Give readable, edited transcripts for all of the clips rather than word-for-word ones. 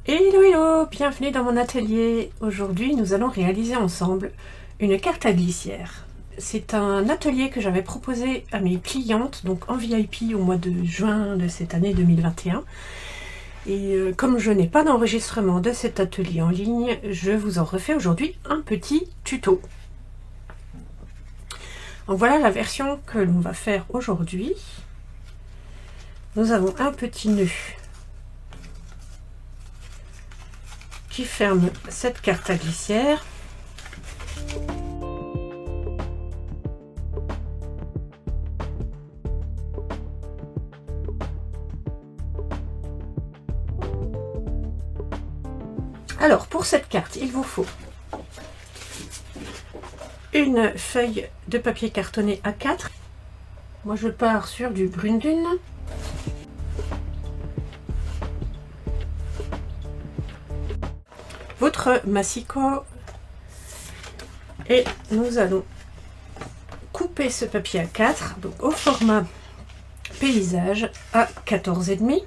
Hello hello, bienvenue dans mon atelier. Aujourd'hui nous allons réaliser ensemble une carte à glissière. C'est un atelier que j'avais proposé à mes clientes, donc en VIP au mois de juin de cette année 2021. Et comme je n'ai pas d'enregistrement de cet atelier en ligne, je vous en refais aujourd'hui un petit tuto. Donc voilà la version que l'on va faire aujourd'hui. Nous avons un petit nœud qui ferme cette carte à glissière. Alors pour cette carte, il vous faut une feuille de papier cartonné A4. Moi je pars sur du brune dune. Votre massicot, et nous allons couper ce papier A4 donc au format paysage à 14,5.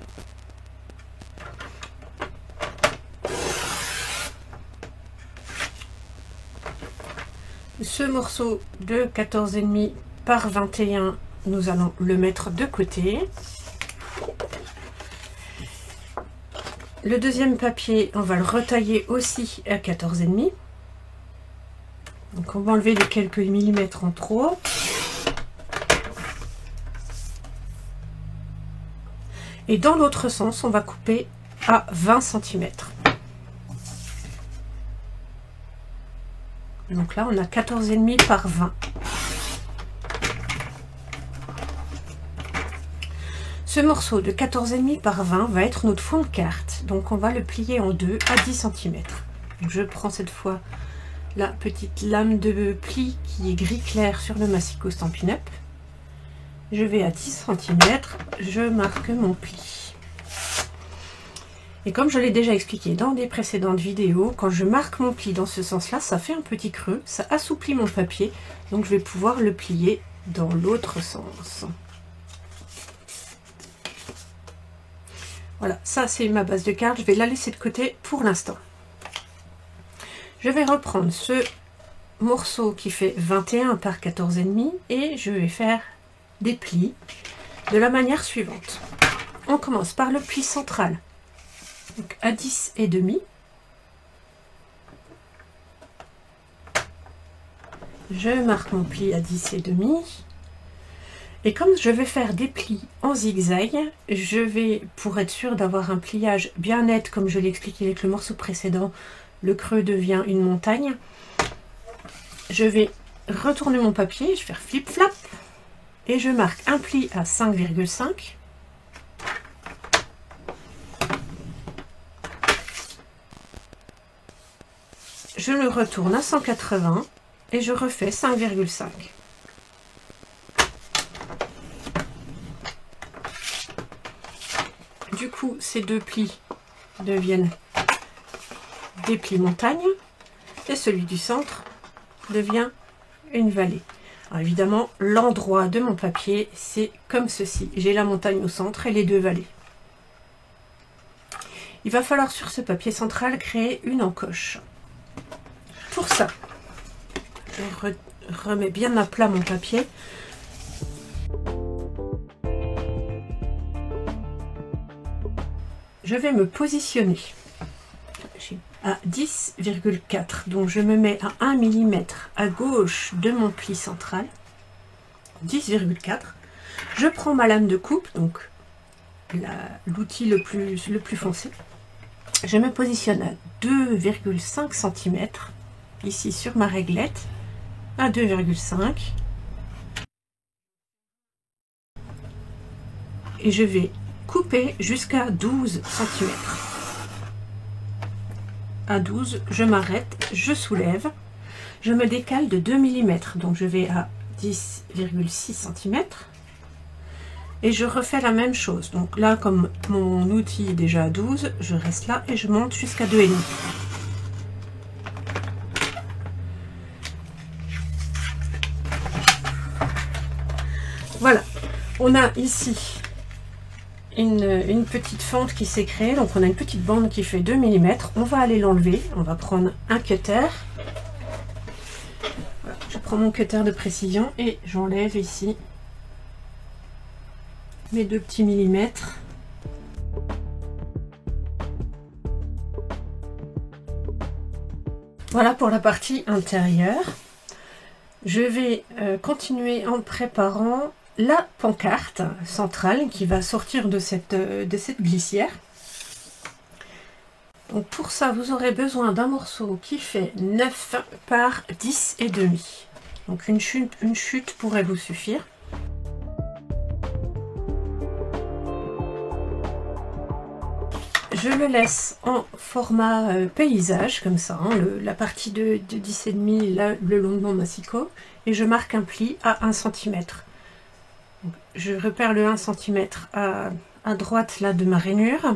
Ce morceau de 14,5 par 21, nous allons le mettre de côté. Le deuxième papier, on va le retailler aussi à 14,5. Donc on va enlever les quelques millimètres en trop. Et dans l'autre sens, on va couper à 20 cm. Donc là, on a 14,5 par 20. Ce morceau de 14,5 par 20 va être notre fond de carte. Donc on va le plier en deux à 10 cm. Je prends cette fois la petite lame de pli qui est gris clair sur le massicot Stampin' Up. Je vais à 10 cm, je marque mon pli. Et comme je l'ai déjà expliqué dans des précédentes vidéos, quand je marque mon pli dans ce sens-là, ça fait un petit creux, ça assouplit mon papier, donc je vais pouvoir le plier dans l'autre sens. Voilà, ça c'est ma base de carte, je vais la laisser de côté pour l'instant. Je vais reprendre ce morceau qui fait 21 par 14,5 et je vais faire des plis de la manière suivante. On commence par le pli central, donc à 10,5. Je marque mon pli à 10,5. Et comme je vais faire des plis en zigzag, je vais, pour être sûr d'avoir un pliage bien net, comme je l'ai expliqué avec le morceau précédent, le creux devient une montagne. Je vais retourner mon papier, je vais faire flip-flap, et je marque un pli à 5,5. Je le retourne à 180 et je refais 5,5. Du coup, ces deux plis deviennent des plis montagne et celui du centre devient une vallée. Alors évidemment, l'endroit de mon papier, c'est comme ceci. J'ai la montagne au centre et les deux vallées. Il va falloir sur ce papier central créer une encoche. Pour ça, je remets bien à plat mon papier. Je vais me positionner à 10,4, donc je me mets à 1 mm à gauche de mon pli central, 10,4. Je prends ma lame de coupe, donc l'outil le plus foncé. Je me positionne à 2,5 cm, ici sur ma réglette, à 2,5. Et je vais couper jusqu'à 12 cm. À 12, je m'arrête, je soulève, je me décale de 2 mm, donc je vais à 10,6 cm et je refais la même chose. Donc là, comme mon outil est déjà à 12, je reste là et je monte jusqu'à 2,5. Voilà, on a ici une petite fente qui s'est créée. Donc on a une petite bande qui fait 2 mm. On va aller l'enlever. On va prendre un cutter. Voilà, je prends mon cutter de précision et j'enlève ici mes 2 petits millimètres. Voilà pour la partie intérieure. Je vais continuer en préparant la pancarte centrale qui va sortir de cette glissière. Donc pour ça, vous aurez besoin d'un morceau qui fait 9 par 10 et demi. Donc une chute pourrait vous suffire. Je le laisse en format paysage, comme ça, hein, la partie de 10,5 là, le long de mon massicot, et je marque un pli à 1 cm. Donc, je repère le 1 cm à droite là, de ma rainure,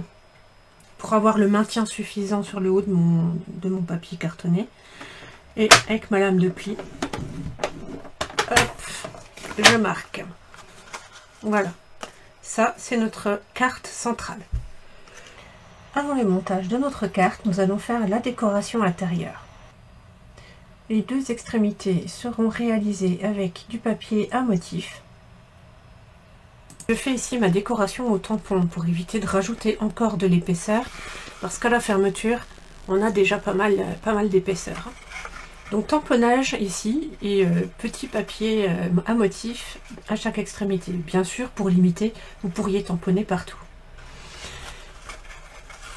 pour avoir le maintien suffisant sur le haut de mon papier cartonné. Et avec ma lame de pli, hop, je marque. Voilà, ça c'est notre carte centrale. Avant le montage de notre carte, nous allons faire la décoration intérieure. Les 2 extrémités seront réalisées avec du papier à motif. Je fais ici ma décoration au tampon pour éviter de rajouter encore de l'épaisseur, parce qu'à la fermeture, on a déjà pas mal d'épaisseur. Donc tamponnage ici et petit papier à motif à chaque extrémité. Bien sûr, pour limiter, vous pourriez tamponner partout.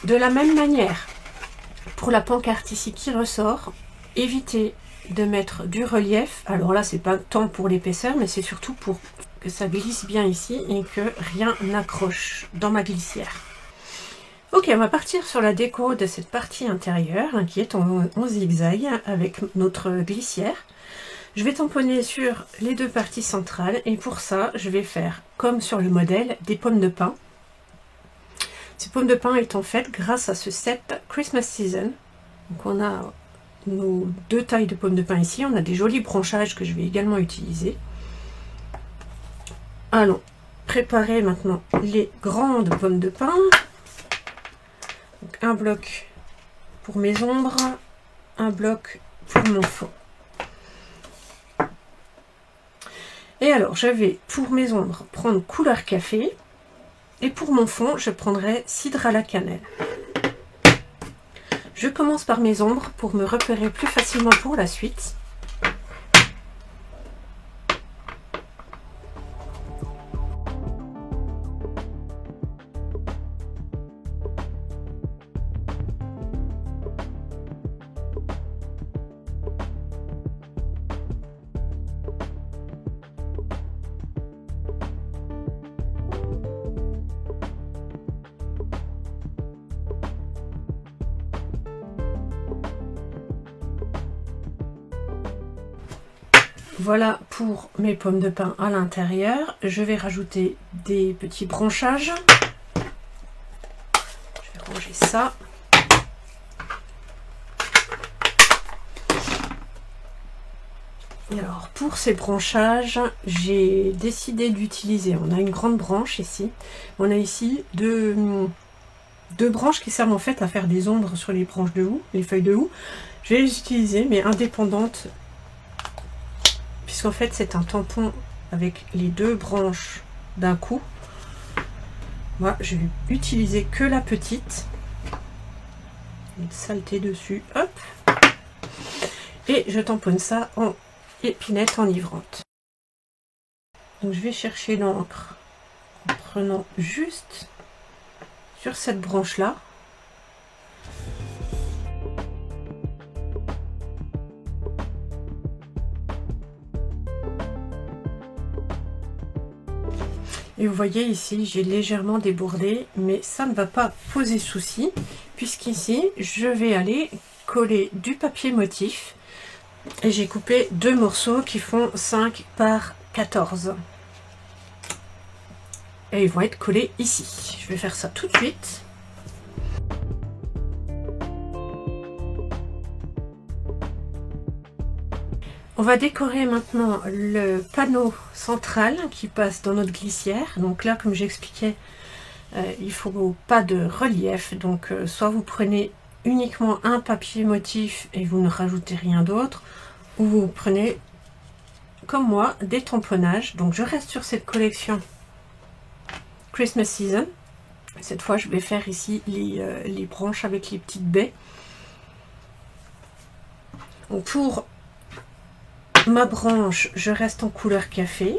De la même manière, pour la pancarte ici qui ressort, évitez de mettre du relief. Alors là, c'est pas tant pour l'épaisseur, mais c'est surtout pour que ça glisse bien ici et que rien n'accroche dans ma glissière. Ok, on va partir sur la déco de cette partie intérieure, hein, qui est en zigzag avec notre glissière. Je vais tamponner sur les 2 parties centrales et pour ça, je vais faire, comme sur le modèle, des pommes de pin. Ces pommes de pin étant faites grâce à ce set Christmas Season. Donc on a nos 2 tailles de pommes de pin ici. On a des jolis branchages que je vais également utiliser. Allons préparer maintenant les grandes pommes de pin. Donc un bloc pour mes ombres, un bloc pour mon fond. Et alors je vais pour mes ombres prendre couleur café. Et pour mon fond, je prendrai cidre à la cannelle. Je commence par mes ombres pour me repérer plus facilement pour la suite. Voilà pour mes pommes de pin à l'intérieur. Je vais rajouter des petits branchages. Je vais ranger ça. Et alors pour ces branchages, j'ai décidé d'utiliser, on a une grande branche ici, on a ici deux branches qui servent en fait à faire des ombres sur les branches de houx, les feuilles de houx. Je vais les utiliser mais indépendantes, puisqu'en fait c'est un tampon avec les 2 branches d'un coup. Moi je vais utiliser que la petite, une saleté dessus, hop, et je tamponne ça en épinette enivrante. Donc je vais chercher l'encre en prenant juste sur cette branche là. Et vous voyez ici, j'ai légèrement débordé, mais ça ne va pas poser souci, puisqu'ici, je vais aller coller du papier motif. Et j'ai coupé 2 morceaux qui font 5 par 14. Et ils vont être collés ici. Je vais faire ça tout de suite. On va décorer maintenant le panneau central qui passe dans notre glissière. Donc là, comme j'expliquais, il faut pas de relief, donc soit vous prenez uniquement un papier motif et vous ne rajoutez rien d'autre, ou vous prenez, comme moi, des tamponnages. Donc je reste sur cette collection Christmas Season. Cette fois je vais faire ici les branches avec les petites baies. Donc pour ma branche, je reste en couleur café.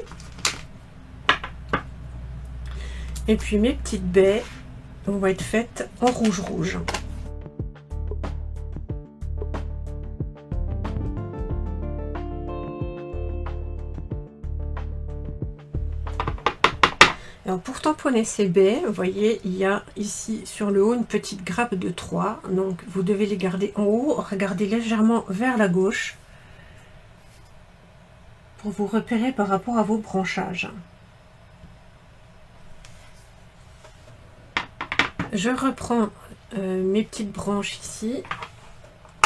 Et puis mes petites baies vont être faites en rouge. Alors pour tamponner ces baies, vous voyez, il y a ici sur le haut une petite grappe de 3. Donc vous devez les garder en haut, regardez légèrement vers la gauche pour vous repérer par rapport à vos branchages. Je reprends mes petites branches ici,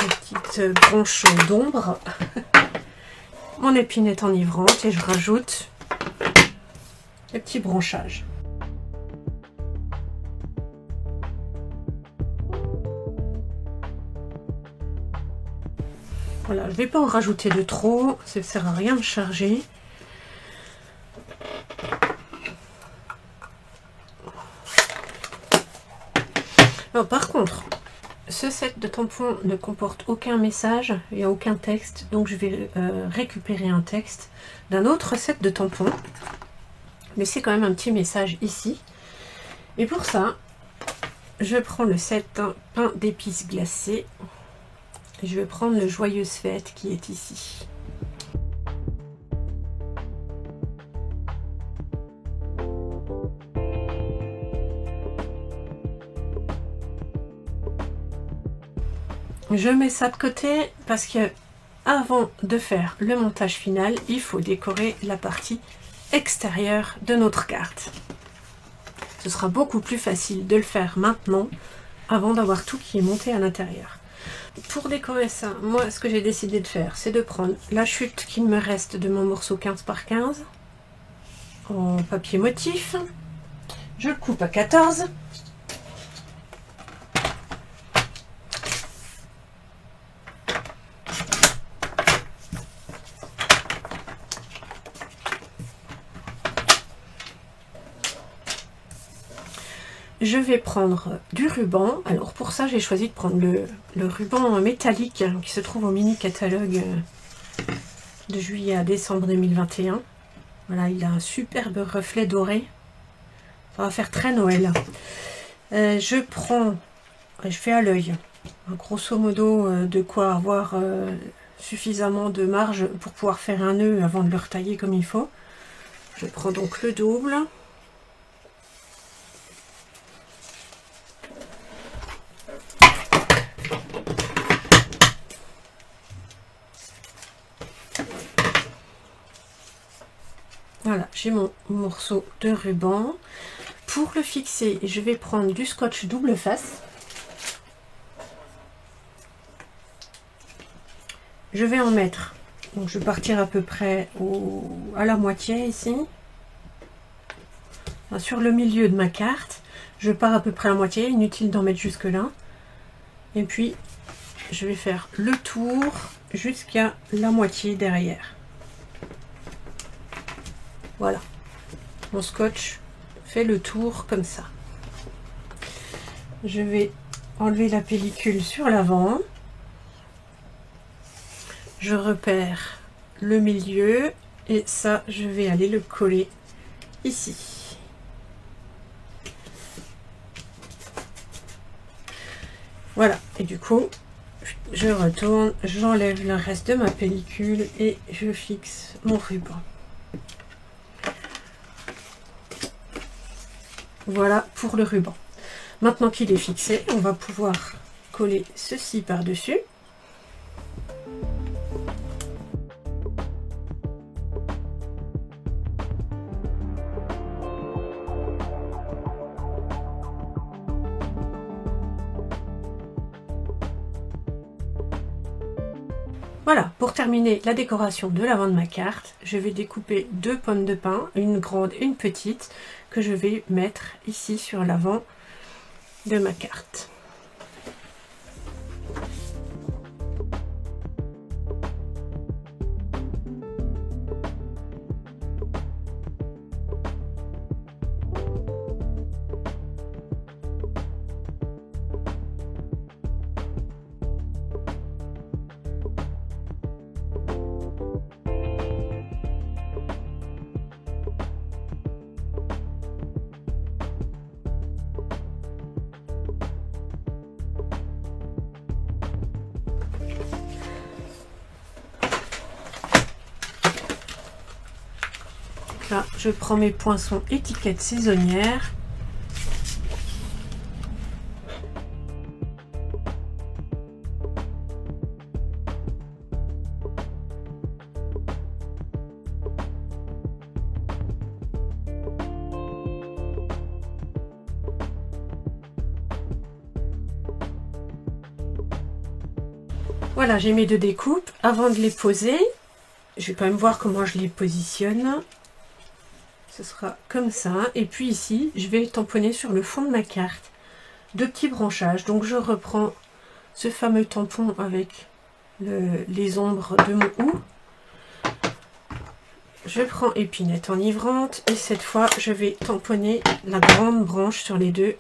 mes petites branches d'ombre, mon épinette enivrante et je rajoute les petits branchages. Voilà, je ne vais pas en rajouter de trop, ça ne sert à rien de charger. Alors, par contre, ce set de tampons ne comporte aucun message, il n'y a aucun texte, donc je vais récupérer un texte d'un autre set de tampons. Mais c'est quand même un petit message ici. Et pour ça, je prends le set pain d'épices glacées. Et je vais prendre le Joyeuse Fête qui est ici. Je mets ça de côté parce que avant de faire le montage final, il faut décorer la partie extérieure de notre carte. Ce sera beaucoup plus facile de le faire maintenant avant d'avoir tout qui est monté à l'intérieur. Pour décorer ça, moi ce que j'ai décidé de faire, c'est de prendre la chute qu'il me reste de mon morceau 15 par 15 en papier motif. Je le coupe à 14. Je vais prendre du ruban. Alors pour ça, j'ai choisi de prendre le ruban métallique qui se trouve au mini catalogue de juillet à décembre 2021. Voilà, il a un superbe reflet doré. Ça va faire très Noël. Je fais à l'œil, grosso modo, de quoi avoir suffisamment de marge pour pouvoir faire un nœud avant de le retailler comme il faut. Je prends donc le double. Voilà, j'ai mon morceau de ruban. Pour le fixer, je vais prendre du scotch double face. Je vais en mettre, donc je vais partir à peu près à la moitié ici. Enfin, sur le milieu de ma carte, je pars à peu près à la moitié, inutile d'en mettre jusque là. Et puis, je vais faire le tour jusqu'à la moitié derrière. Voilà, mon scotch fait le tour comme ça. Je vais enlever la pellicule sur l'avant. Je repère le milieu et ça, je vais aller le coller ici. Voilà, et du coup, je retourne, j'enlève le reste de ma pellicule et je fixe mon ruban. Voilà pour le ruban. Maintenant qu'il est fixé, on va pouvoir coller ceci par-dessus. Voilà, pour terminer la décoration de l'avant de ma carte, je vais découper 2 pommes de pin, une grande et une petite, que je vais mettre ici sur l'avant de ma carte. Là, je prends mes poinçons étiquettes saisonnières. Voilà, j'ai mes 2 découpes. Avant de les poser, je vais quand même voir comment je les positionne. Ce sera comme ça. Et puis ici, je vais tamponner sur le fond de ma carte 2 petits branchages. Donc je reprends ce fameux tampon avec les ombres de mon hou. Je prends épinette enivrante et cette fois, je vais tamponner la grande branche sur les 2.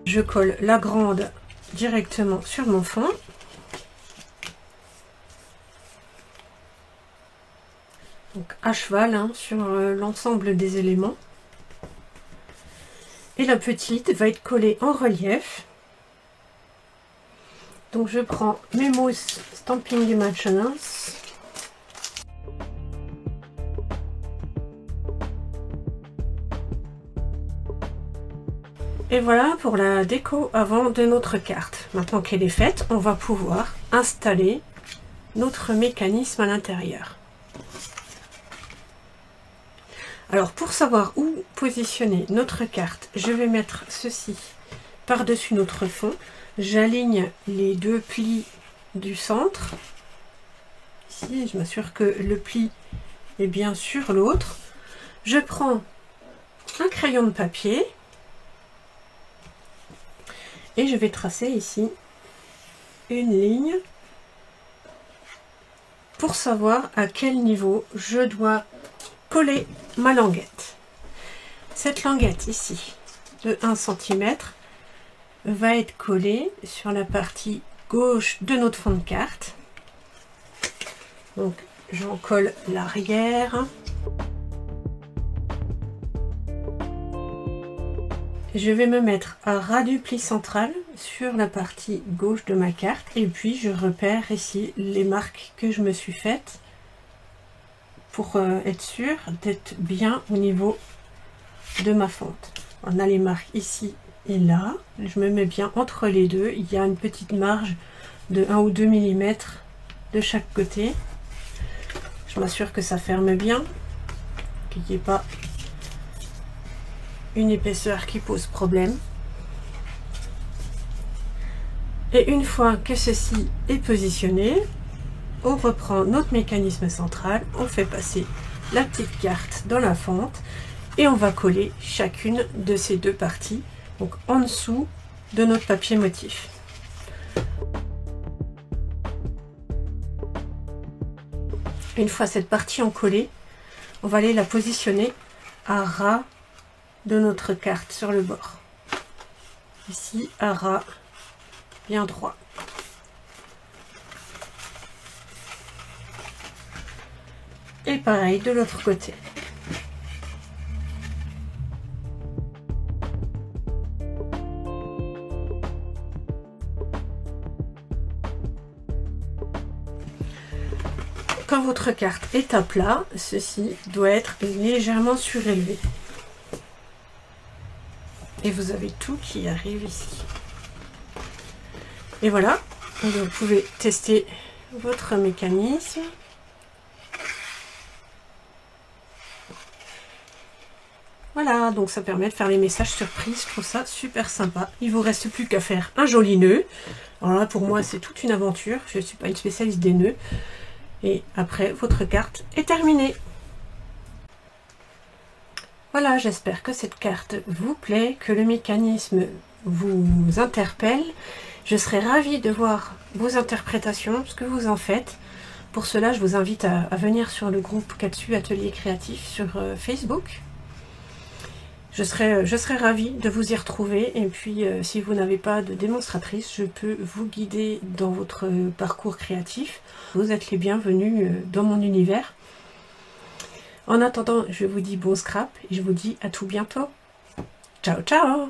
Je colle la grande directement sur mon fond. Donc à cheval hein, sur l'ensemble des éléments. Et la petite va être collée en relief. Donc je prends mes mousses Stampin' Dimensionals. Et voilà pour la déco avant de notre carte. Maintenant qu'elle est faite, on va pouvoir installer notre mécanisme à l'intérieur. Alors pour savoir où positionner notre carte, je vais mettre ceci par-dessus notre fond. J'aligne les 2 plis du centre. Ici, je m'assure que le pli est bien sur l'autre. Je prends un crayon de papier et je vais tracer ici une ligne pour savoir à quel niveau je dois coller ma languette. Cette languette ici de 1 cm va être collée sur la partie gauche de notre fond de carte. Donc j'en colle l'arrière. Je vais me mettre à ras du pli central sur la partie gauche de ma carte et puis je repère ici les marques que je me suis faites pour être sûr d'être bien au niveau de ma fente. On a les marques ici et là. Je me mets bien entre les deux. Il y a une petite marge de 1 ou 2 mm de chaque côté. Je m'assure que ça ferme bien, qu'il n'y ait pas une épaisseur qui pose problème. Et une fois que ceci est positionné, on reprend notre mécanisme central, on fait passer la petite carte dans la fente et on va coller chacune de ces 2 parties, donc en dessous de notre papier motif. Une fois cette partie encollée, on va aller la positionner à ras de notre carte sur le bord. Ici, à ras, bien droit. Et pareil de l'autre côté. Quand votre carte est à plat, ceci doit être légèrement surélevé. Et vous avez tout qui arrive ici. Et voilà, vous pouvez tester votre mécanisme. Voilà, donc ça permet de faire les messages surprises, je trouve ça super sympa. Il vous reste plus qu'à faire un joli nœud. Alors là, pour moi, c'est toute une aventure, je ne suis pas une spécialiste des nœuds. Et après, votre carte est terminée. Voilà, j'espère que cette carte vous plaît, que le mécanisme vous interpelle. Je serais ravie de voir vos interprétations, ce que vous en faites. Pour cela, je vous invite à venir sur le groupe Katsu Atelier Créatif sur Facebook. Je serais ravie de vous y retrouver. Et puis, si vous n'avez pas de démonstratrice, je peux vous guider dans votre parcours créatif. Vous êtes les bienvenus dans mon univers. En attendant, je vous dis bon scrap et je vous dis à tout bientôt. Ciao, ciao!